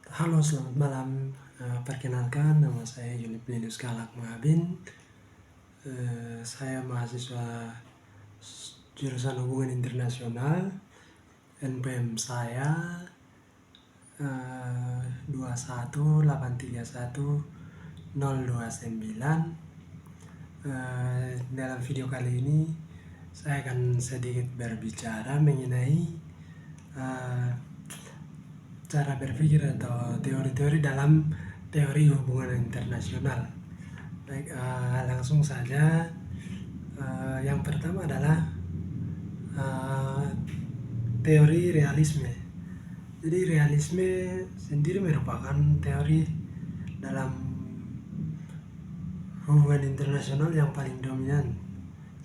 Halo, selamat malam. Perkenalkan, nama saya Yunif Linus Galak Mahabin. Saya mahasiswa jurusan Hubungan Internasional. NPM saya 21831 029. Dalam video kali ini saya akan sedikit berbicara mengenai eh, cara berpikir atau teori-teori dalam teori hubungan internasional. Baik, langsung saja. Yang pertama adalah eh, teori realisme. Jadi realisme sendiri merupakan teori dalam hubungan internasional yang paling dominan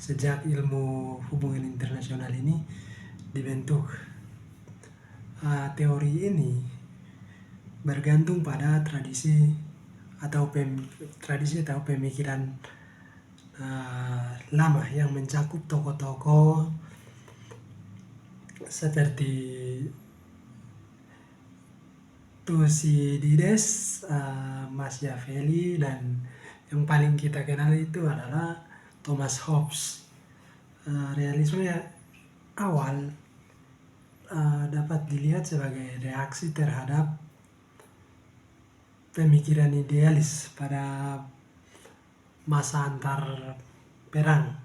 sejak ilmu hubungan internasional ini dibentuk. Teori ini bergantung pada tradisi atau pemikiran lama yang mencakup tokoh-tokoh seperti Thucydides, Machiavelli, dan yang paling kita kenal itu adalah Thomas Hobbes. Realisme awal dapat dilihat sebagai reaksi terhadap pemikiran idealis pada masa antar perang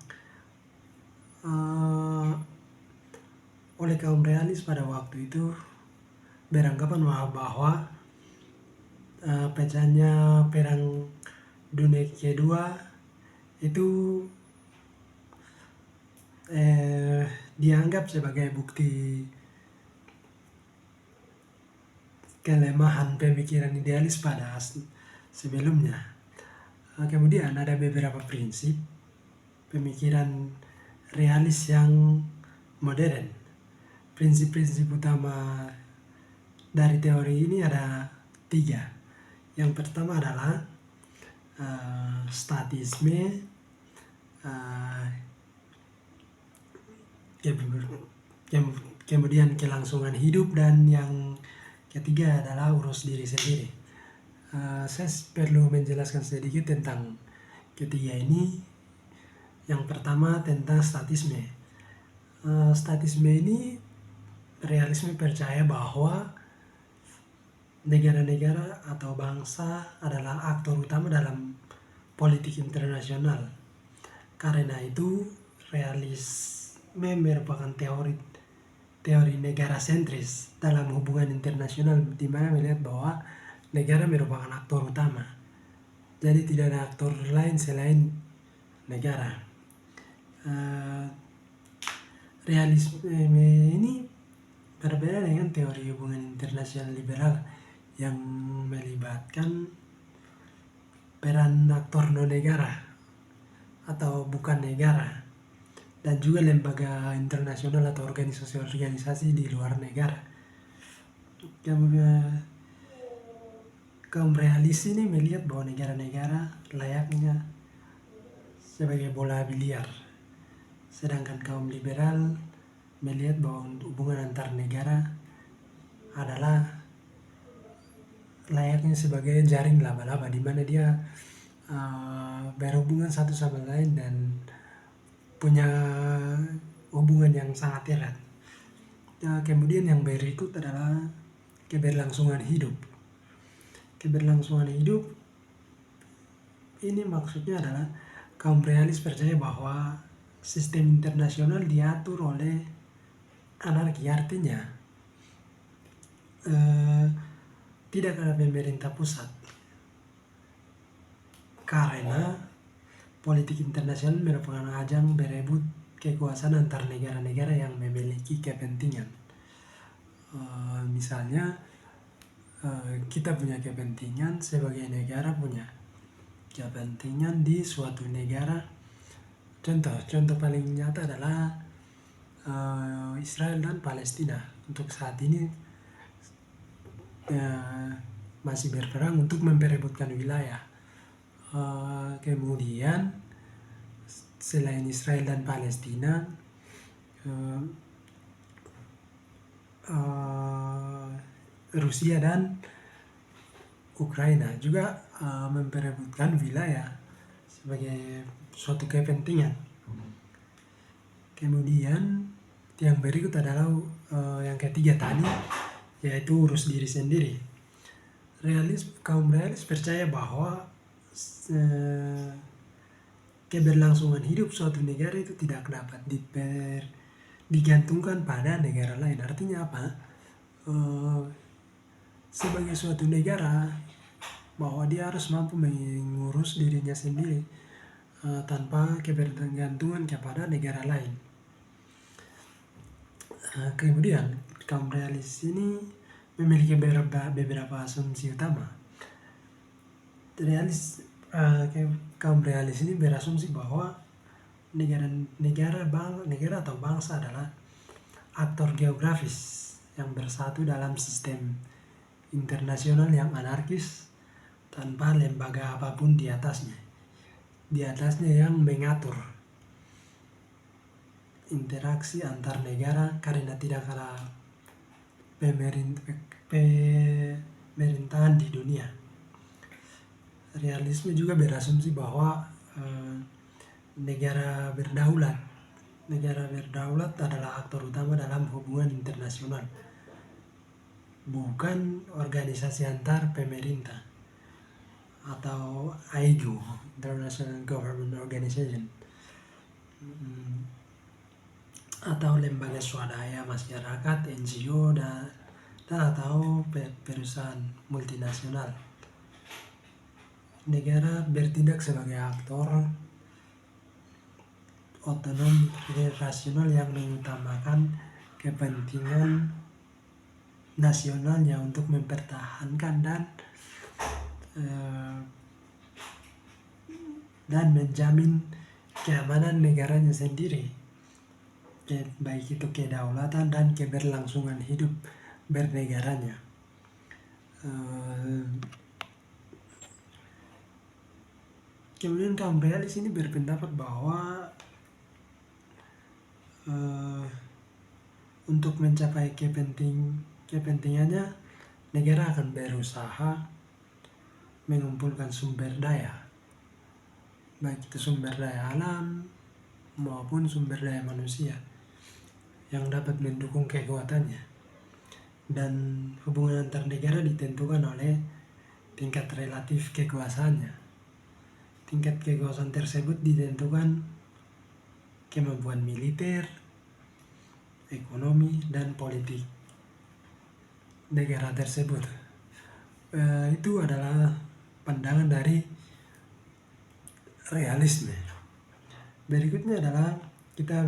oleh kaum realis pada waktu itu beranggapan bahwa pecahnya perang dunia kedua itu dianggap sebagai bukti kelemahan pemikiran idealis pada sebelumnya. Kemudian ada beberapa prinsip pemikiran realis yang modern. Prinsip-prinsip utama dari teori ini ada 3. Yang pertama adalah statisme, kemudian kelangsungan hidup, dan yang ketiga adalah urus diri sendiri. Saya perlu menjelaskan sedikit tentang ketiga ini. Yang pertama tentang statisme. Statisme ini realisme percaya bahwa negara-negara atau bangsa adalah aktor utama dalam politik internasional. Karena itu realisme merupakan teori negara sentris dalam hubungan internasional, di mana melihat bahwa negara merupakan aktor utama. Jadi tidak ada aktor lain selain negara. Realisme ini berbeda dengan teori hubungan internasional liberal yang melibatkan peran aktor non-negara atau bukan negara, dan juga lembaga internasional atau organisasi-organisasi di luar negara. Kaum realis ini melihat bahwa negara-negara layaknya sebagai bola biliar, sedangkan kaum liberal melihat bahwa hubungan antar negara adalah layaknya sebagai jaring laba-laba, di mana dia berhubungan satu sama lain dan punya hubungan yang sangat erat. Kemudian yang berikut adalah keberlangsungan hidup. Keberlangsungan hidup ini maksudnya adalah kaum realis percaya bahwa sistem internasional diatur oleh anarki. Artinya tidak ada pemerintah pusat, karena politik internasional merupakan ajang berebut kekuasaan antar negara-negara yang memiliki kepentingan. Misalnya kita punya kepentingan sebagai negara, punya kepentingan di suatu negara. Contoh paling nyata adalah Israel dan Palestina. Untuk saat ini masih berperang untuk memperebutkan wilayah. Kemudian selain Israel dan Palestina, Rusia dan Ukraina juga memperebutkan wilayah sebagai suatu kepentingan. Kemudian yang berikut adalah yang ketiga tadi, yaitu urus diri sendiri. Kaum realis percaya bahwa keberlangsungan hidup suatu negara itu tidak dapat digantungkan pada negara lain. Artinya apa? Sebagai suatu negara, bahwa dia harus mampu mengurus dirinya sendiri tanpa kebergantungan kepada negara lain. Kemudian kaum realis ini memiliki beberapa asumsi utama. Kaum realis ini berasumsi bahwa negara atau bangsa adalah aktor geografis yang bersatu dalam sistem internasional yang anarkis tanpa lembaga apapun di atasnya. Di atasnya yang mengatur interaksi antar negara karena tidak ada pemerintahan di dunia. Realisme juga berasumsi bahwa negara berdaulat adalah aktor utama dalam hubungan internasional, bukan organisasi antar pemerintah atau IGO, International Government Organization, atau lembaga swadaya masyarakat, NGO, dan atau perusahaan multinasional. Negara bertindak sebagai aktor otonom rasional yang mengutamakan kepentingan nasionalnya untuk mempertahankan dan menjamin keamanan negaranya sendiri, baik itu kedaulatan dan keberlangsungan hidup bernegaranya. Kemudian kaum realis ini berpendapat bahwa untuk mencapai kepentingannya, negara akan berusaha mengumpulkan sumber daya, baik itu sumber daya alam maupun sumber daya manusia yang dapat mendukung kekuatannya. Dan hubungan antar negara ditentukan oleh tingkat relatif kekuasaannya. Tingkat kekuasaan tersebut ditentukan kemampuan militer, ekonomi, dan politik negara tersebut. Itu adalah pandangan dari realisme. Berikutnya adalah kita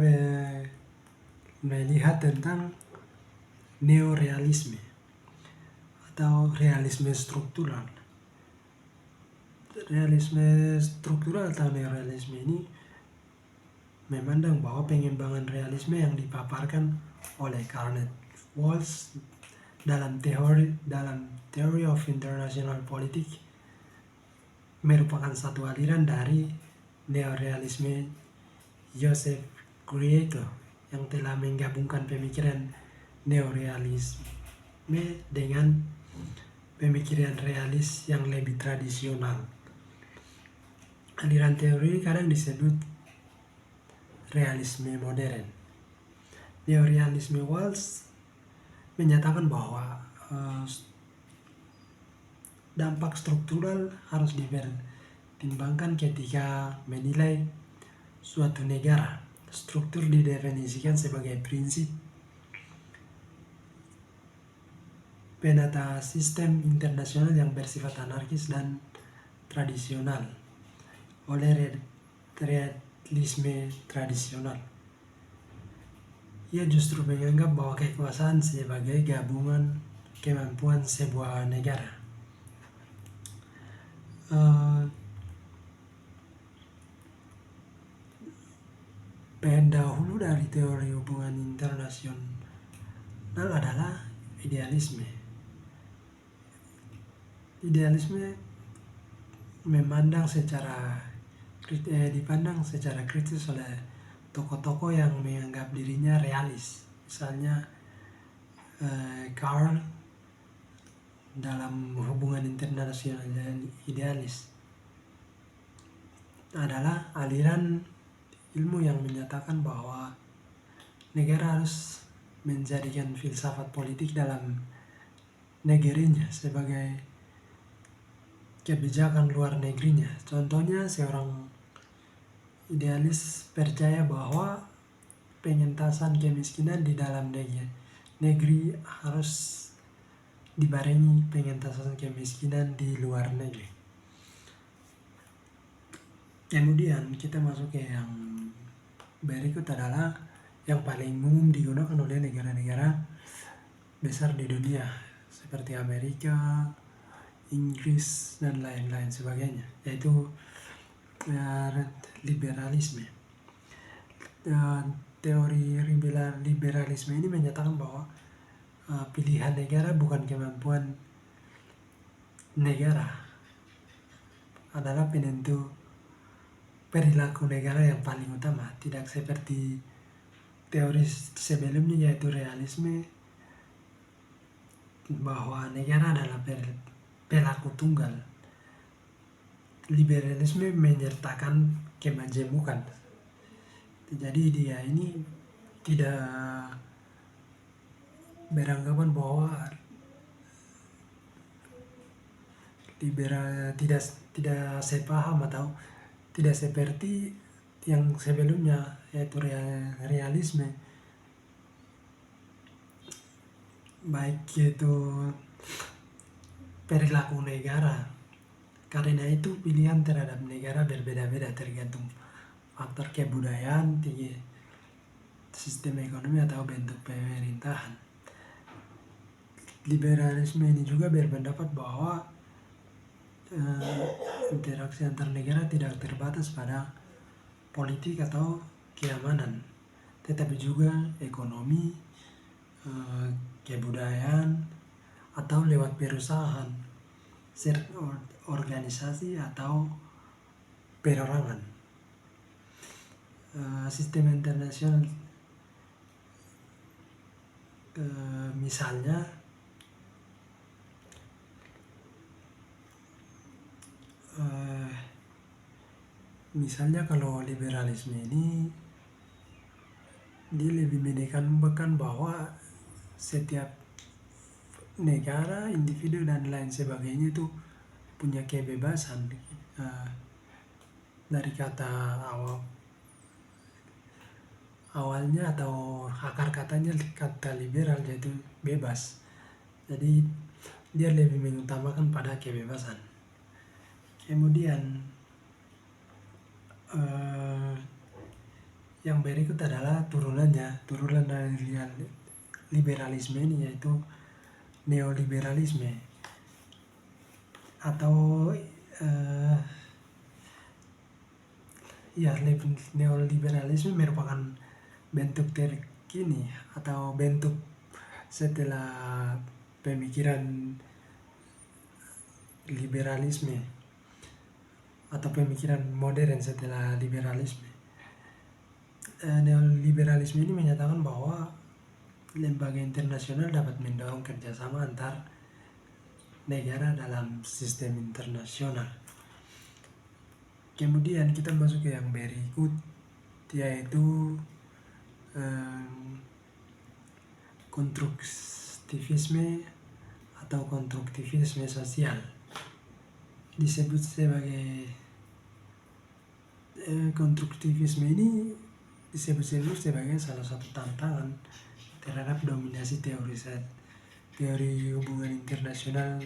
melihat tentang neorealisme atau realisme struktural. Realisme struktural atau neorealisme ini memandang bahwa pengembangan realisme yang dipaparkan oleh Karl Walsh dalam Theory of International Politics merupakan satu aliran dari neorealisme Joseph Grieco yang telah menggabungkan pemikiran neorealisme dengan pemikiran realis yang lebih tradisional. Aliran teori kadang disebut realisme modern. Neorealisme Walsh menyatakan bahwa dampak struktural harus dipertimbangkan ketika menilai suatu negara. Struktur didefinisikan sebagai prinsip penata sistem internasional yang bersifat anarkis dan tradisional oleh realisme tradisional. Ia justru menganggap bahwa kekuasaan sebagai gabungan kemampuan sebuah negara. Pendahulu dari teori hubungan internasional adalah idealisme. Idealisme dipandang secara kritis oleh tokoh-tokoh yang menganggap dirinya realis. Misalnya Karl dalam hubungan internasional dan idealis adalah aliran ilmu yang menyatakan bahwa negara harus menjadikan filsafat politik dalam negerinya sebagai kebijakan luar negerinya. Contohnya, seorang idealis percaya bahwa pengentasan kemiskinan di dalam negeri harus dibarengi pengentasan kemiskinan di luar negeri. Kemudian kita masuk ke yang berikut adalah yang paling umum digunakan oleh negara-negara besar di dunia seperti Amerika, Inggris, dan lain-lain sebagainya, yaitu liberalisme. Teori liberalisme ini menyatakan bahwa pilihan negara bukan kemampuan negara adalah penentu perilaku negara yang paling utama, tidak seperti teori sebelumnya yaitu realisme bahwa negara adalah pelaku tunggal. Liberalisme menyertakan kemajemukan. Jadi dia ini tidak beranggapan bahwa tidak sepaham atau tidak seperti yang sebelumnya yaitu realisme, baik itu perilaku negara. Karena itu pilihan terhadap negara berbeda-beda tergantung faktor kebudayaan, sistem ekonomi atau bentuk pemerintahan. Liberalisme ini juga berpendapat bahwa interaksi antar negara tidak terbatas pada politik atau keamanan, tetapi juga ekonomi, kebudayaan, atau lewat perusahaan, organisasi atau perorangan. Sistem internasional misalnya kalau liberalisme ini dia lebih menekankan bahwa setiap negara, individu dan lain sebagainya itu punya kebebasan. Dari kata awalnya atau akar katanya kata liberal yaitu bebas. Jadi dia lebih mengutamakan pada kebebasan. Kemudian yang berikut adalah turunan dari liberalisme ini yaitu neoliberalisme atau neoliberalisme merupakan bentuk terkini atau bentuk setelah pemikiran liberalisme atau pemikiran modern setelah liberalisme. Neoliberalisme ini menyatakan bahwa lembaga internasional dapat mendorong kerjasama antar negara dalam sistem internasional. Kemudian kita masuk ke yang berikut yaitu konstruktivisme atau konstruktivisme sosial. Disebut sebagai konstruktivisme ini disebut sebagai salah satu tantangan terhadap dominasi teori hubungan internasional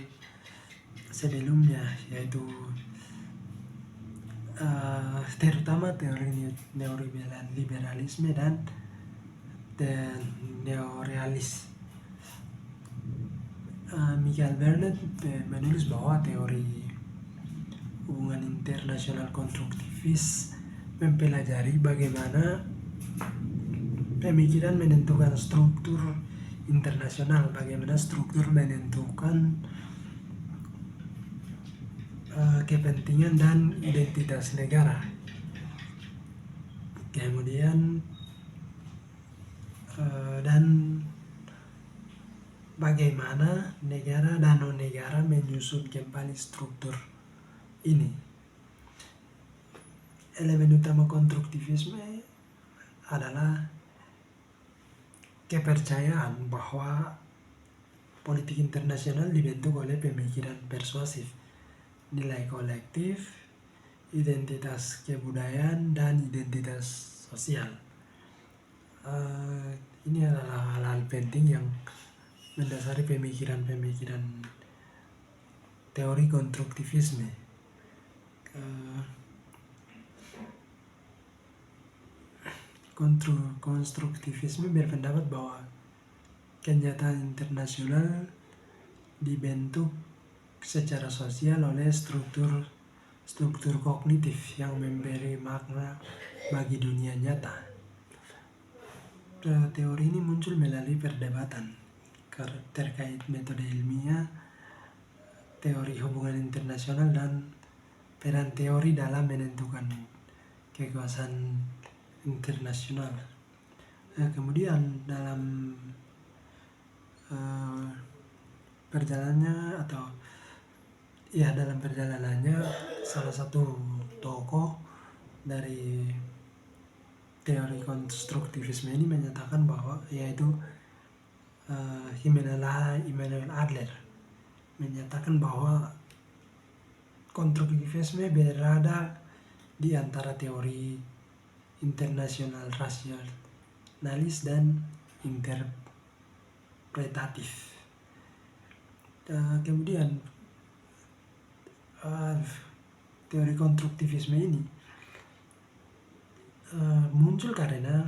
sebelumnya, yaitu terutama teori neoliberalisme dan neorealis. Michael Burnett menulis bahwa teori hubungan internasional konstruktivis mempelajari bagaimana pemikiran menentukan struktur internasional, bagaimana struktur menentukan kepentingan dan identitas negara. Kemudian dan bagaimana negara dan non-negara menyusun kembali struktur ini. Elemen utama konstruktivisme adalah kepercayaan bahwa politik internasional dibentuk oleh pemikiran persuasif, nilai kolektif, identitas kebudayaan, dan identitas sosial. Ini adalah hal-hal penting yang mendasari pemikiran-pemikiran teori konstruktivisme. Konstruktivisme berpendapat bahwa kenyataan internasional dibentuk secara sosial oleh struktur kognitif yang memberi makna bagi dunia nyata. Teori ini muncul melalui perdebatan terkait metode ilmiah, teori hubungan internasional, dan peran teori dalam menentukan kekuasaan internasional. Kemudian dalam perjalanannya salah satu tokoh dari teori konstruktivisme ini menyatakan bahwa yaitu Immanuel Adler menyatakan bahwa konstruktivisme berada di antara teori internasional rasionalis dan interpretatif. Kemudian teori konstruktivisme ini muncul karena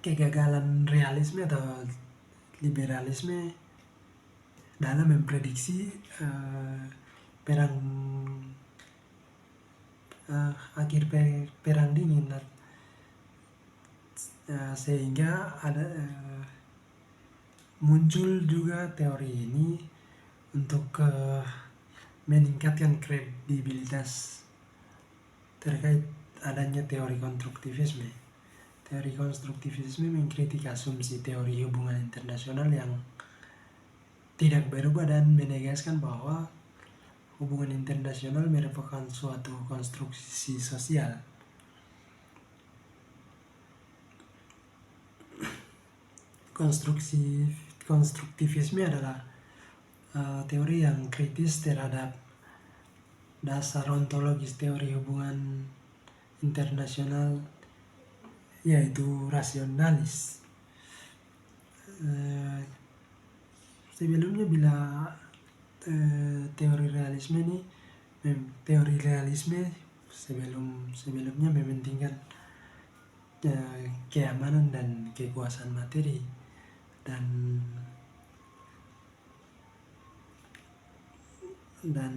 kegagalan realisme atau liberalisme dalam memprediksi akhir perang dingin, sehingga ada muncul juga teori ini untuk meningkatkan kredibilitas terkait adanya teori konstruktivisme. Teori konstruktivisme mengkritik asumsi teori hubungan internasional yang tidak berubah dan menegaskan bahwa hubungan internasional merupakan suatu konstruksi sosial. Konstruktivisme adalah teori yang kritis terhadap dasar ontologis teori hubungan internasional, yaitu rasionalis. Sebelumnya bila teori realisme sebelumnya mementingkan keamanan dan kekuasaan materi, dan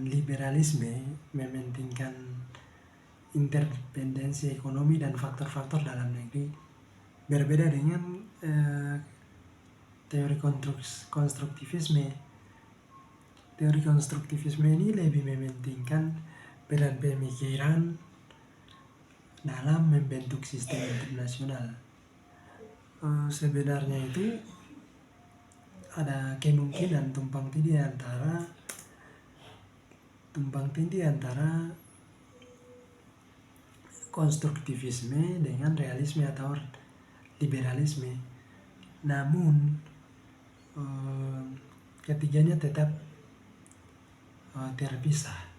liberalisme mementingkan independensi ekonomi dan faktor-faktor dalam negeri. Berbeda dengan teori konstruktivisme. Teori konstruktivisme ini lebih mementingkan peran pemikiran dalam membentuk sistem internasional. Sebenarnya itu ada kemungkinan tumpang tindih antara konstruktivisme dengan realisme atau liberalisme. Namun ketiganya tetap terpisah.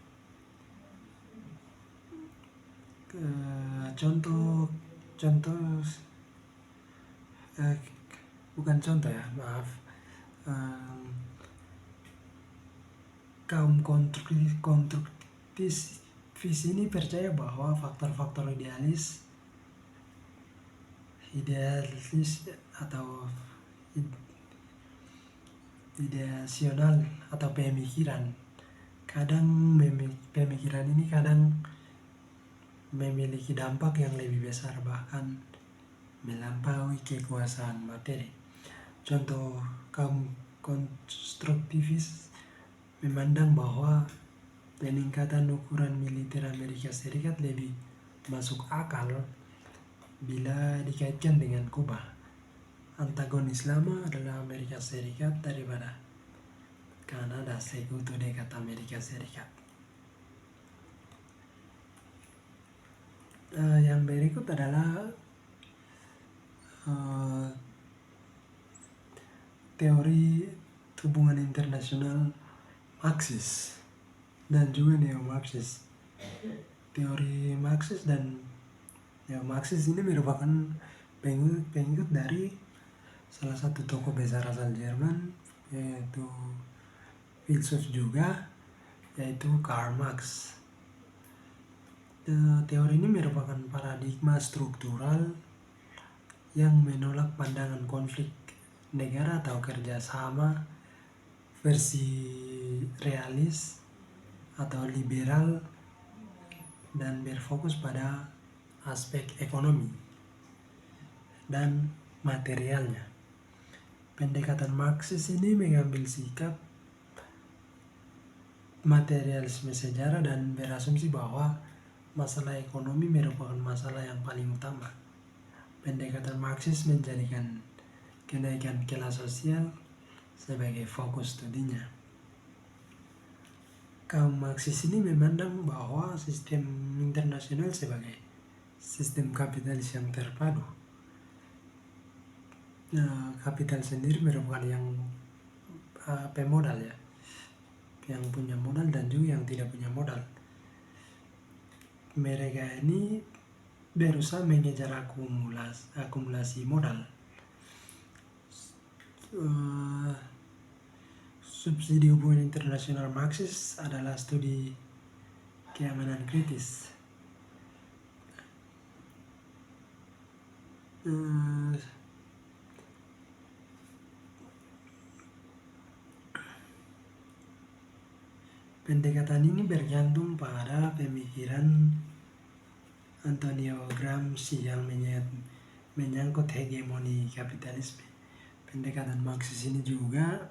Kaum konstruktivis ini percaya bahwa faktor-faktor idealis atau ideasional atau pemikiran ini kadang memiliki dampak yang lebih besar, bahkan melampaui kekuasaan materi. Contoh, kaum konstruktivis memandang bahwa peningkatan ukuran militer Amerika Serikat lebih masuk akal bila dikaitkan dengan Kuba antagonis lama adalah Amerika Serikat daripada Kanada, sekutu dekat Amerika Serikat. Yang berikut adalah teori hubungan internasional Marxis dan juga neo-Marxis. Teori Marxis dan neo-Marxis ini merupakan pengikut dari salah satu tokoh besar asal Jerman, yaitu filsuf juga, yaitu Karl Marx. Teori ini merupakan paradigma struktural yang menolak pandangan konflik negara atau kerjasama versi realis atau liberal dan berfokus pada aspek ekonomi dan materialnya. Pendekatan Marxis ini mengambil sikap materialisme sejarah dan berasumsi bahwa masalah ekonomi merupakan masalah yang paling utama. Pendekatan Marxis menjadikan kenaikan kelas sosial sebagai fokus studinya. Kaum Marxis ini memandang bahwa sistem internasional sebagai sistem kapitalis yang terpadu. Kapital sendiri merupakan yang pemodal, ya, yang punya modal dan juga yang tidak punya modal. Mereka ini berusaha mengejar akumulasi modal. Subsidi hubungan internasional Marxis adalah studi keamanan kritis. Pendekatan ini bergantung pada pemikiran Antonio Gramsci yang menyangkut hegemoni kapitalisme. Pendekatan Marxis ini juga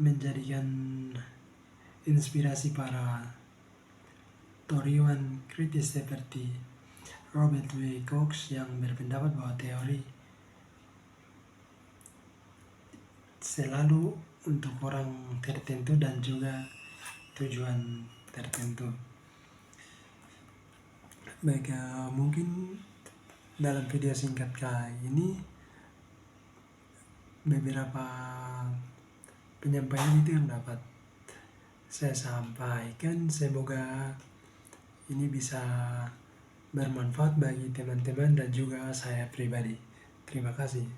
menjadikan inspirasi para teoriwan kritis seperti Robert W. Cox yang berpendapat bahwa teori selalu untuk orang tertentu dan juga tujuan tertentu. Baik, mungkin dalam video singkat kali ini beberapa penyampaian itu yang dapat saya sampaikan. Semoga ini bisa bermanfaat bagi teman-teman dan juga saya pribadi. Terima kasih.